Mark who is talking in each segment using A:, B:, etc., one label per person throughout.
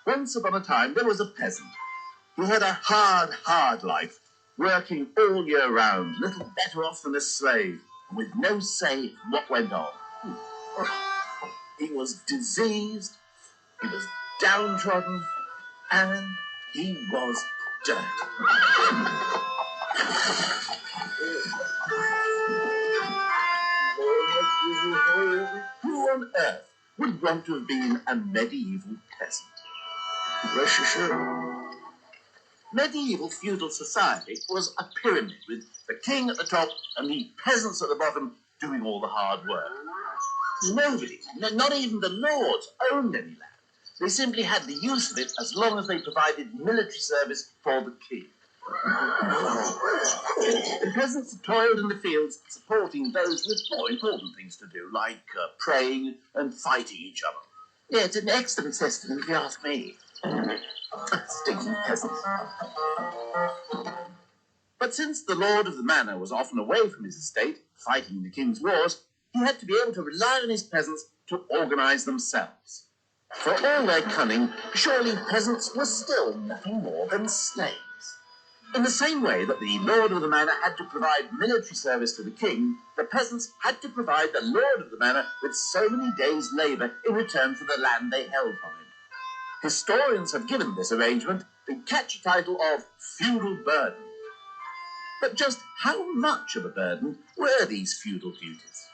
A: Once upon a time, there was a peasant who had a hard life, working all year round, little better off than a slave, and with no say in what went on. He was diseased, he was downtrodden, and he was dirty. Who on earth would want to have been a medieval peasant? Medieval feudal society was a pyramid with the king at the top and the peasants at the bottom doing all the hard work. Nobody, not even the lords, owned any land. They simply had the use of it as long as they provided military service for the king. The peasants toiled in the fields supporting those with more important things to do, like praying and fighting each other. Yeah, it's an excellent system, if you ask me. Stinking peasants. But since the lord of the manor was often away from his estate, fighting the king's wars, he had to be able to rely on his peasants to organize themselves. For all their cunning, surely peasants were still nothing more than slaves. In the same way that the lord of the manor had to provide military service to the king, the peasants had to provide the lord of the manor with so many days' labour in return for the land they held for him. Historians have given this arrangement the catchy title of feudal burden. But just how much of a burden were these feudal duties?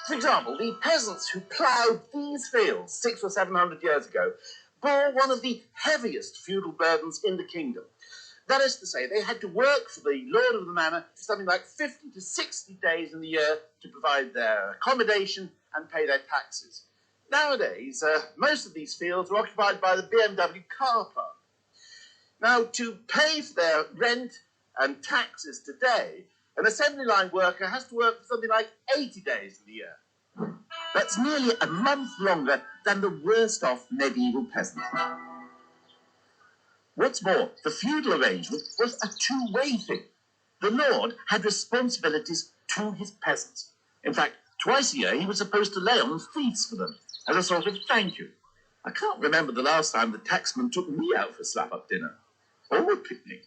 A: For example, the peasants who ploughed these fields 600 or 700 years ago bore one of the heaviest feudal burdens in the kingdom. That is to say, they had to work for the lord of the manor for something like 50 to 60 days in the year to provide their accommodation and pay their taxes. Nowadays, most of these fields are occupied by the BMW car park. Now, to pay for their rent and taxes today, an assembly line worker has to work for something like 80 days in the year. That's nearly a month longer than the worst off medieval peasant. What's more, the feudal arrangement was a two-way thing. The lord had responsibilities to his peasants. In fact, twice a year he was supposed to lay on feasts for them as a sort of thank you. I can't remember the last time the taxman took me out for slap-up dinner or a picnic.